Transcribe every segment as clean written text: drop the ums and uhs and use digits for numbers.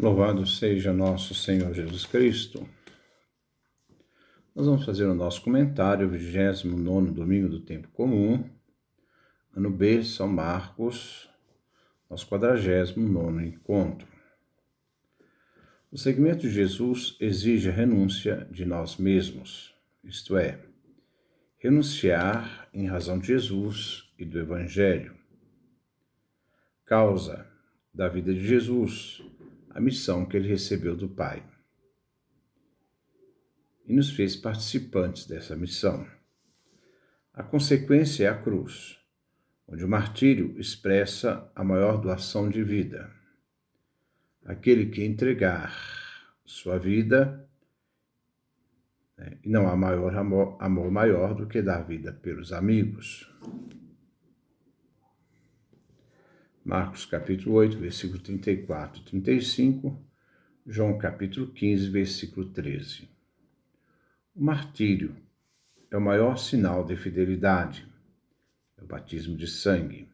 Louvado seja nosso Senhor Jesus Cristo. Nós vamos fazer o nosso comentário, 29º domingo do tempo comum, ano B, São Marcos, nosso 49º encontro. O segmento de Jesus exige a renúncia de nós mesmos, isto é, renunciar em razão de Jesus e do Evangelho. Causa da vida de Jesus, a missão que ele recebeu do Pai. E nos fez participantes dessa missão. A consequência é a cruz, onde o martírio expressa a maior doação de vida. Aquele que entregar sua vida, e não há amor maior do que dar vida pelos amigos. Marcos capítulo 8, versículo 34 e 35, João capítulo 15, versículo 13. O martírio é o maior sinal de fidelidade, é o batismo de sangue.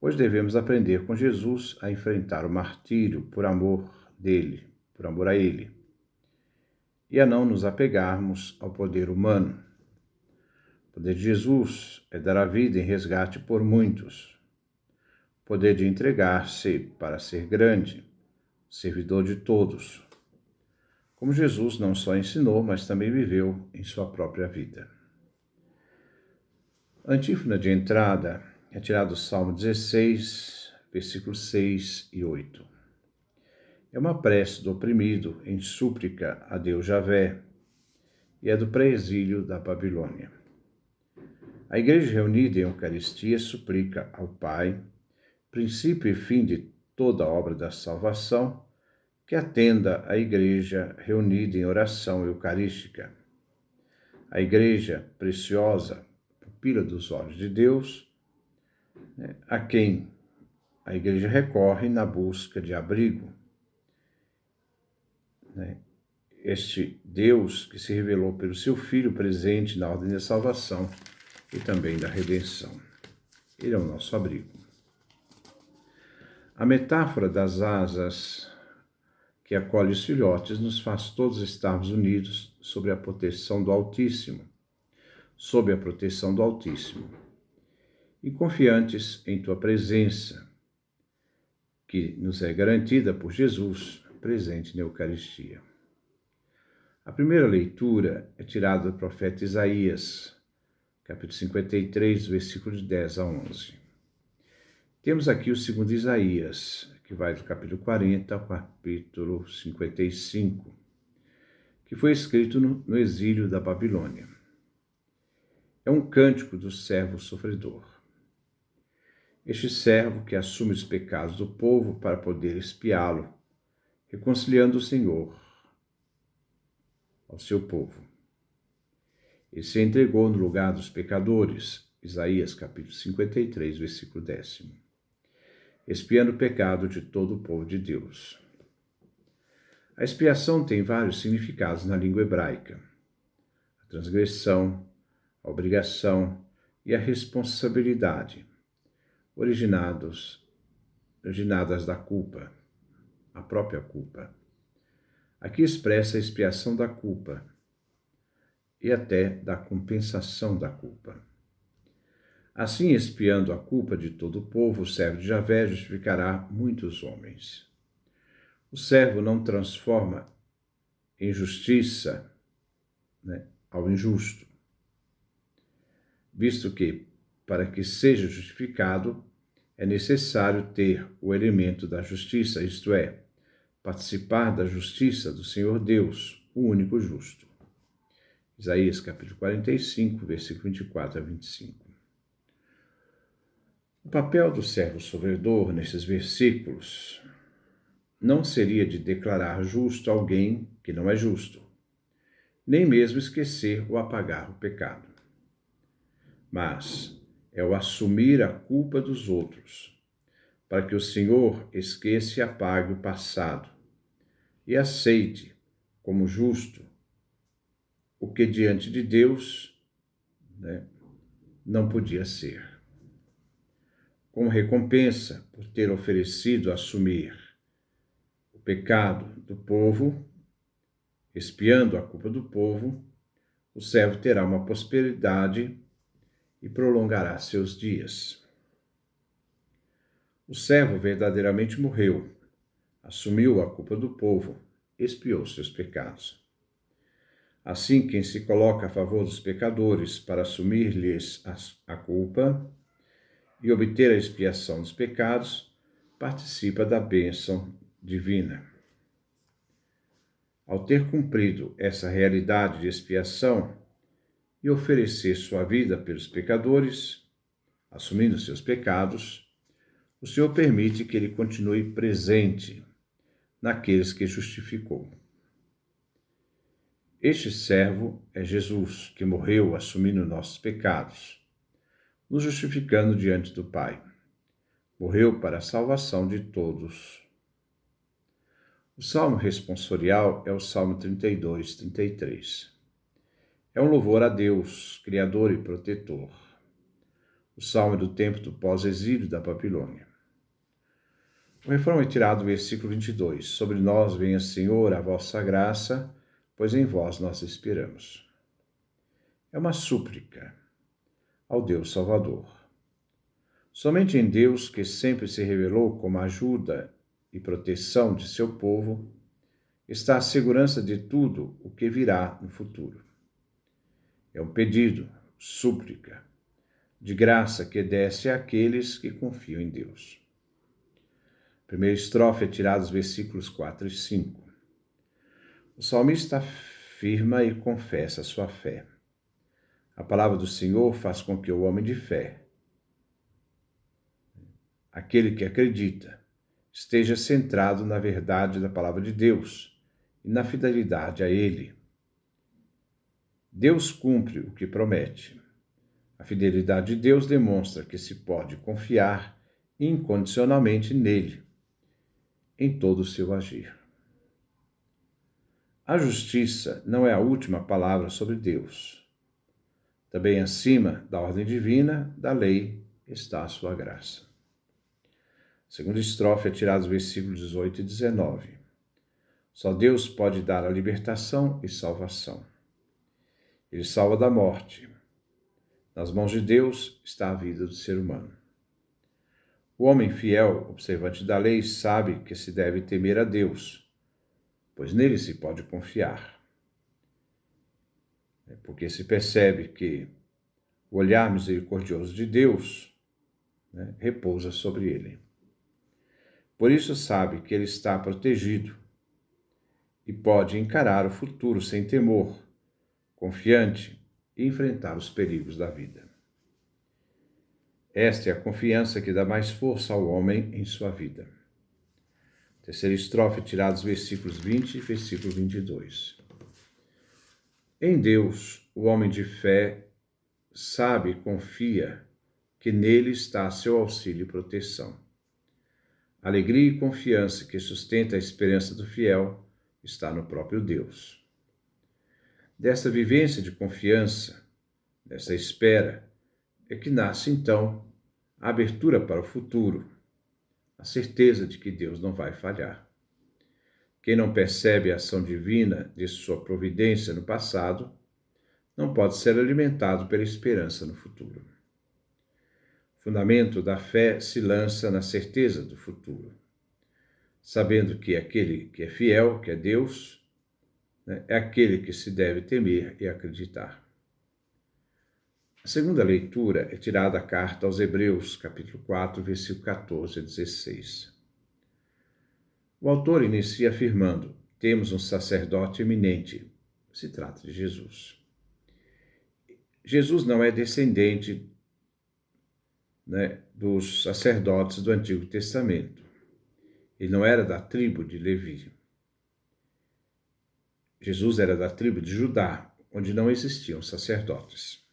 Hoje devemos aprender com Jesus a enfrentar o martírio por amor dele, por amor a ele, e a não nos apegarmos ao poder humano. O poder de Jesus é dar a vida em resgate por muitos. O poder de entregar-se para ser grande, servidor de todos. Como Jesus não só ensinou, mas também viveu em sua própria vida. A antífona de entrada é tirada do Salmo 16, versículos 6 e 8. É uma prece do oprimido em súplica a Deus Javé e é do pré-exílio da Babilônia. A igreja reunida em Eucaristia suplica ao Pai, princípio e fim de toda a obra da salvação, que atenda a igreja reunida em oração eucarística. A igreja preciosa, pupila dos olhos de Deus, a quem a igreja recorre na busca de abrigo. Este Deus que se revelou pelo seu Filho presente na ordem da salvação e também da redenção. Ele é o nosso abrigo. A metáfora das asas que acolhe os filhotes nos faz todos estarmos unidos sob a proteção do Altíssimo, e confiantes em tua presença, que nos é garantida por Jesus, presente na Eucaristia. A primeira leitura é tirada do profeta Isaías, capítulo 53, versículos 10 a 11. Temos aqui o segundo Isaías, que vai do capítulo 40 ao capítulo 55, que foi escrito no exílio da Babilônia. É um cântico do servo sofredor. Este servo que assume os pecados do povo para poder expiá-lo, reconciliando o Senhor ao seu povo. Ele se entregou no lugar dos pecadores, Isaías capítulo 53, versículo 10. Expiando o pecado de todo o povo de Deus. A expiação tem vários significados na língua hebraica. A transgressão, a obrigação e a responsabilidade, originadas da culpa, a própria culpa. Aqui expressa a expiação da culpa e até da compensação da culpa. Assim, expiando a culpa de todo o povo, o servo de Javé justificará muitos homens. O servo não transforma injustiça ao injusto, visto que, para que seja justificado, é necessário ter o elemento da justiça, isto é, participar da justiça do Senhor Deus, o único justo. Isaías capítulo 45, versículo 24 a 25. O papel do servo sofredor nesses versículos não seria de declarar justo alguém que não é justo, nem mesmo esquecer ou apagar o pecado, mas é o assumir a culpa dos outros, para que o Senhor esqueça e apague o passado e aceite como justo o que diante de Deus não podia ser. Como recompensa por ter oferecido assumir o pecado do povo, expiando a culpa do povo, o servo terá uma prosperidade e prolongará seus dias. O servo verdadeiramente morreu, assumiu a culpa do povo, expiou seus pecados. Assim, quem se coloca a favor dos pecadores para assumir-lhes a culpa e obter a expiação dos pecados, participa da bênção divina. Ao ter cumprido essa realidade de expiação e oferecer sua vida pelos pecadores, assumindo seus pecados, o Senhor permite que ele continue presente naqueles que justificou. Este servo é Jesus, que morreu assumindo nossos pecados, nos justificando diante do Pai. Morreu para a salvação de todos. O salmo responsorial é o Salmo 32, 33. É um louvor a Deus, Criador e Protetor. O salmo é do tempo do pós-exílio da Babilônia. O refrão é tirado do versículo 22. Sobre nós venha, Senhor, a vossa graça, pois em vós nós esperamos. É uma súplica ao Deus Salvador. Somente em Deus, que sempre se revelou como ajuda e proteção de seu povo, está a segurança de tudo o que virá no futuro. É um pedido, súplica, de graça que desce àqueles que confiam em Deus. A primeira estrofe é tirada dos versículos 4 e 5. O salmista afirma e confessa a sua fé. A palavra do Senhor faz com que o homem de fé, aquele que acredita, esteja centrado na verdade da palavra de Deus e na fidelidade a Ele. Deus cumpre o que promete. A fidelidade de Deus demonstra que se pode confiar incondicionalmente nele, em todo o seu agir. A justiça não é a última palavra sobre Deus. Também acima da ordem divina, da lei, está a sua graça. A segunda estrofe é tirada dos versículos 18 e 19. Só Deus pode dar a libertação e salvação. Ele salva da morte. Nas mãos de Deus está a vida do ser humano. O homem fiel, observante da lei, sabe que se deve temer a Deus, pois nele se pode confiar. Porque se percebe que o olhar misericordioso de Deus repousa sobre ele. Por isso sabe que ele está protegido e pode encarar o futuro sem temor, confiante e enfrentar os perigos da vida. Esta é a confiança que dá mais força ao homem em sua vida. Terceira estrofe, tirada dos versículos 20 e versículo 22. Em Deus, o homem de fé sabe e confia que nele está seu auxílio e proteção. Alegria e confiança que sustenta a esperança do fiel está no próprio Deus. Dessa vivência de confiança, dessa espera, é que nasce, então, a abertura para o futuro, a certeza de que Deus não vai falhar. Quem não percebe a ação divina de sua providência no passado, não pode ser alimentado pela esperança no futuro. O fundamento da fé se lança na certeza do futuro, sabendo que aquele que é fiel, que é Deus, é aquele que se deve temer e acreditar. A segunda leitura é tirada da carta aos Hebreus, capítulo 4, versículo 14 a 16. O autor inicia afirmando: temos um sacerdote eminente. Se trata de Jesus. Jesus não é descendente dos sacerdotes do Antigo Testamento. Ele não era da tribo de Levi. Jesus era da tribo de Judá, onde não existiam sacerdotes.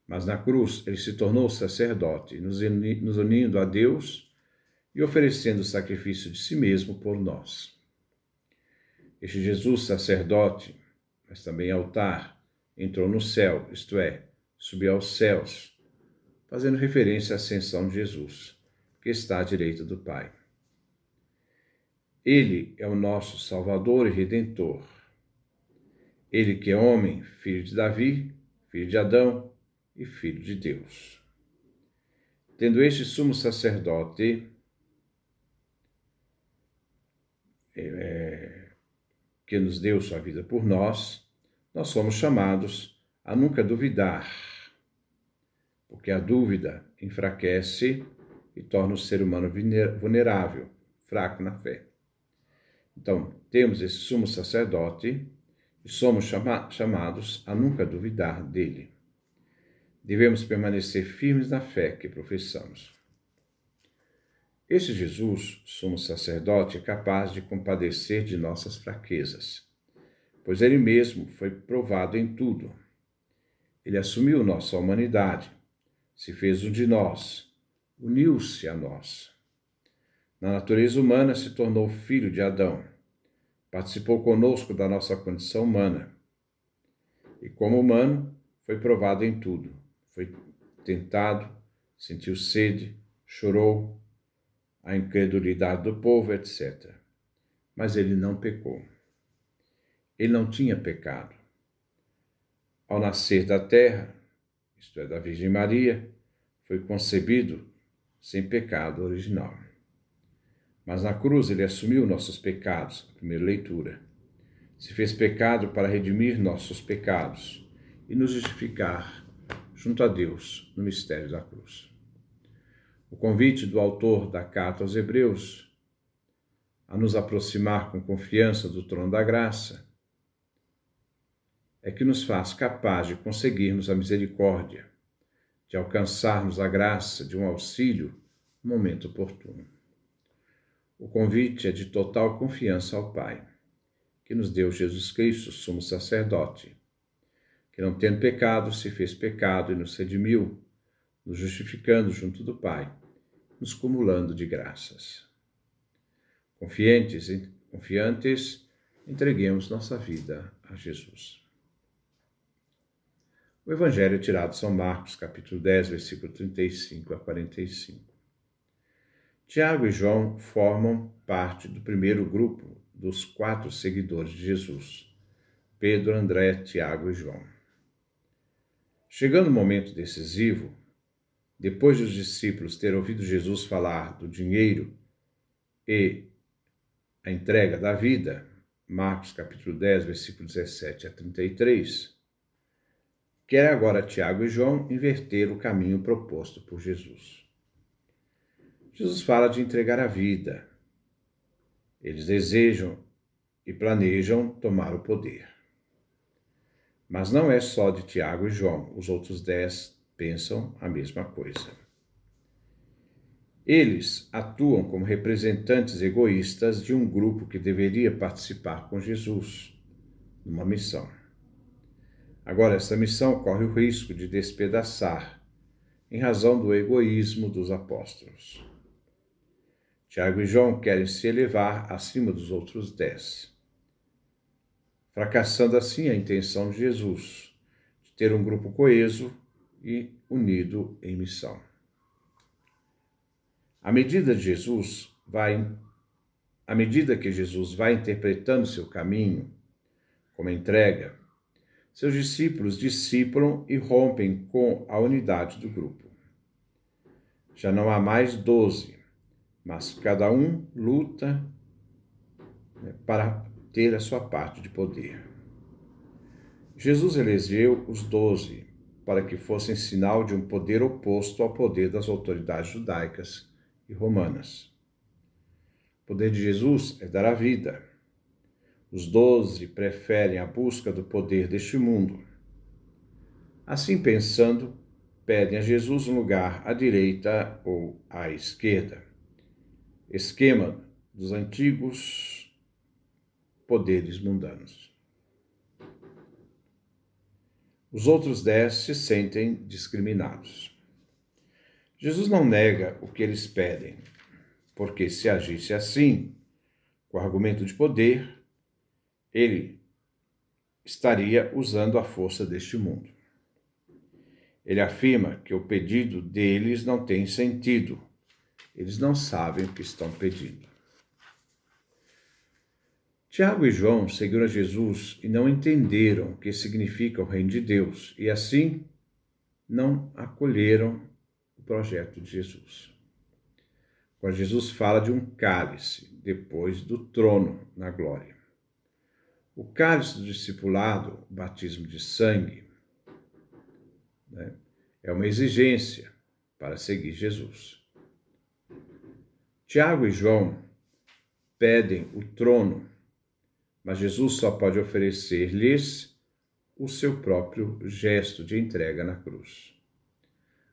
Mas na cruz ele se tornou sacerdote, nos unindo a Deus e oferecendo o sacrifício de si mesmo por nós. Este Jesus sacerdote, mas também altar, entrou no céu, isto é, subiu aos céus, fazendo referência à ascensão de Jesus, que está à direita do Pai. Ele é o nosso Salvador e Redentor. Ele que é homem, filho de Davi, filho de Adão e filho de Deus. Tendo este sumo sacerdote, que nos deu sua vida por nós somos chamados a nunca duvidar, porque a dúvida enfraquece e torna o ser humano vulnerável, fraco na fé. Então, temos esse sumo sacerdote e somos chamados a nunca duvidar dele. Devemos permanecer firmes na fé que professamos. Este Jesus, sumo sacerdote, é capaz de compadecer de nossas fraquezas, pois ele mesmo foi provado em tudo. Ele assumiu nossa humanidade, se fez um de nós, uniu-se a nós. Na natureza humana se tornou filho de Adão, participou conosco da nossa condição humana. E como humano, foi provado em tudo. Foi tentado, sentiu sede, chorou, a incredulidade do povo, etc. Mas ele não pecou. Ele não tinha pecado. Ao nascer da terra, isto é, da Virgem Maria, foi concebido sem pecado original. Mas na cruz ele assumiu nossos pecados, a primeira leitura. Se fez pecado para redimir nossos pecados e nos justificar junto a Deus no mistério da cruz. O convite do autor da carta aos Hebreus a nos aproximar com confiança do trono da graça é que nos faz capaz de conseguirmos a misericórdia, de alcançarmos a graça de um auxílio no momento oportuno. O convite é de total confiança ao Pai, que nos deu Jesus Cristo, sumo sacerdote, que não tendo pecado, se fez pecado e nos redimiu, nos justificando junto do Pai, nos cumulando de graças. Confiantes, entreguemos nossa vida a Jesus. O Evangelho é tirado de São Marcos, capítulo 10, versículo 35 a 45. Tiago e João formam parte do primeiro grupo dos 4 seguidores de Jesus: Pedro, André, Tiago e João. Chegando o momento decisivo, depois de os discípulos terem ouvido Jesus falar do dinheiro e a entrega da vida, Marcos capítulo 10, versículo 17 a 33, quer agora Tiago e João inverter o caminho proposto por Jesus. Jesus fala de entregar a vida. Eles desejam e planejam tomar o poder. Mas não é só de Tiago e João, os outros 10 pensam a mesma coisa. Eles atuam como representantes egoístas de um grupo que deveria participar com Jesus numa missão. Agora, essa missão corre o risco de despedaçar em razão do egoísmo dos apóstolos. Tiago e João querem se elevar acima dos outros 10, fracassando assim a intenção de Jesus de ter um grupo coeso e unido em missão. À medida que Jesus vai interpretando seu caminho como entrega, seus discípulos discipulam e rompem com a unidade do grupo. Já não há mais 12, mas cada um luta para ter a sua parte de poder. Jesus elegeu os 12 para que fossem sinal de um poder oposto ao poder das autoridades judaicas e romanas. O poder de Jesus é dar a vida. Os 12 preferem a busca do poder deste mundo. Assim pensando, pedem a Jesus um lugar à direita ou à esquerda. Esquema dos antigos poderes mundanos. Os outros 10 se sentem discriminados. Jesus não nega o que eles pedem, porque se agisse assim, com argumento de poder, ele estaria usando a força deste mundo. Ele afirma que o pedido deles não tem sentido. Eles não sabem o que estão pedindo. Tiago e João seguiram a Jesus e não entenderam o que significa o reino de Deus e, assim, não acolheram o projeto de Jesus. Quando Jesus fala de um cálice depois do trono na glória. O cálice do discipulado, o batismo de sangue, é uma exigência para seguir Jesus. Tiago e João pedem o trono, mas Jesus só pode oferecer-lhes o seu próprio gesto de entrega na cruz,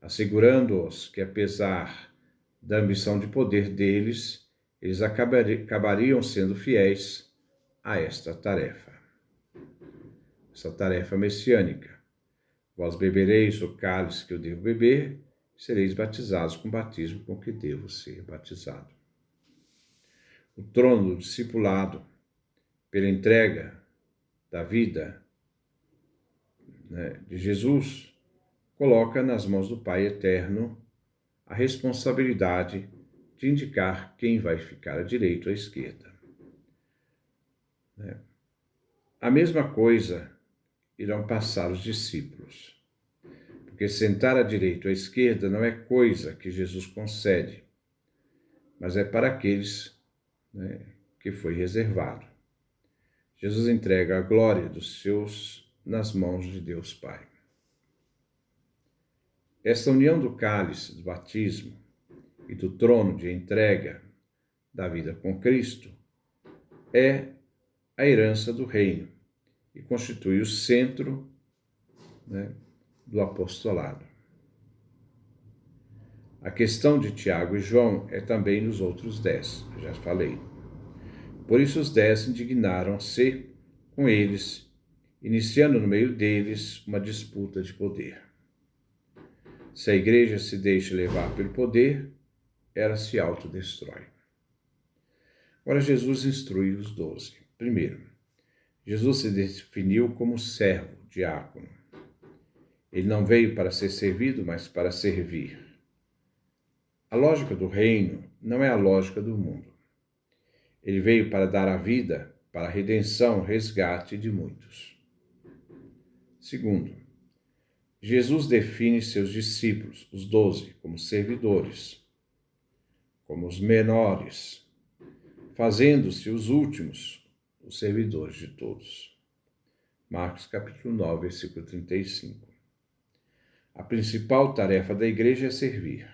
assegurando-os que, apesar da ambição de poder deles, eles acabariam sendo fiéis a esta tarefa messiânica. Vós bebereis o cálice que eu devo beber, sereis batizados com o batismo com que devo ser batizado. O trono do discipulado, pela entrega da vida de Jesus, coloca nas mãos do Pai Eterno a responsabilidade de indicar quem vai ficar à direita ou à esquerda. A mesma coisa irão passar os discípulos, porque sentar à direita ou à esquerda não é coisa que Jesus concede, mas é para aqueles que foi reservado. Jesus entrega a glória dos seus nas mãos de Deus Pai. Esta união do cálice do batismo e do trono de entrega da vida com Cristo é a herança do reino e constitui o centro do apostolado. A questão de Tiago e João é também nos outros 10, já falei. Por isso os 10 indignaram-se com eles, iniciando no meio deles uma disputa de poder. Se a igreja se deixa levar pelo poder, ela se autodestrói. Agora Jesus instrui os 12. Primeiro, Jesus se definiu como servo, diácono. Ele não veio para ser servido, mas para servir. A lógica do reino não é a lógica do mundo. Ele veio para dar a vida para a redenção, resgate de muitos. Segundo, Jesus define seus discípulos, os 12, como servidores, como os menores, fazendo-se os últimos, os servidores de todos. Marcos capítulo 9, versículo 35. A principal tarefa da igreja é servir.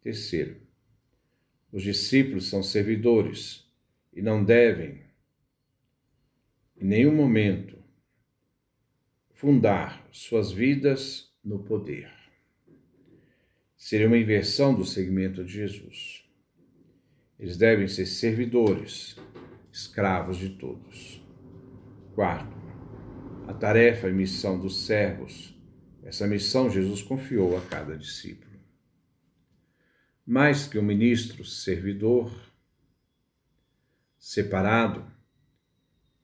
Terceiro, os discípulos são servidores e não devem, em nenhum momento, fundar suas vidas no poder. Seria uma inversão do segmento de Jesus. Eles devem ser servidores, escravos de todos. Quarto, a tarefa e missão dos servos. Essa missão Jesus confiou a cada discípulo. Mais que um ministro servidor separado,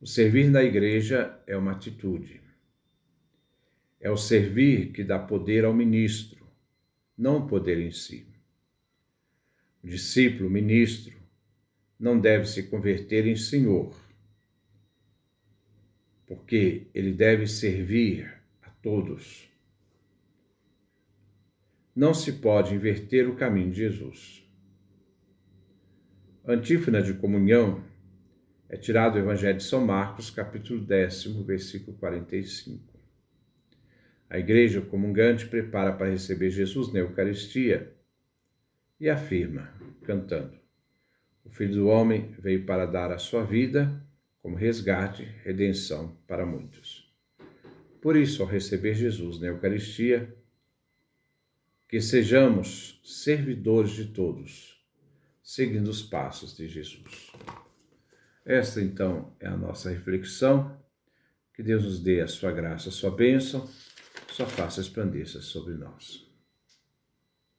o servir na igreja é uma atitude. É o servir que dá poder ao ministro, não o poder em si. O discípulo, ministro, não deve se converter em senhor, porque ele deve servir a todos. Não se pode inverter o caminho de Jesus. A antífona de comunhão é tirada do Evangelho de São Marcos, capítulo 10, versículo 45. A igreja comungante prepara para receber Jesus na Eucaristia e afirma, cantando: o Filho do Homem veio para dar a sua vida como resgate, redenção para muitos. Por isso, ao receber Jesus na Eucaristia, que sejamos servidores de todos, seguindo os passos de Jesus. Esta, então, é a nossa reflexão. Que Deus nos dê a sua graça, a sua bênção, sua face resplandeça sobre nós.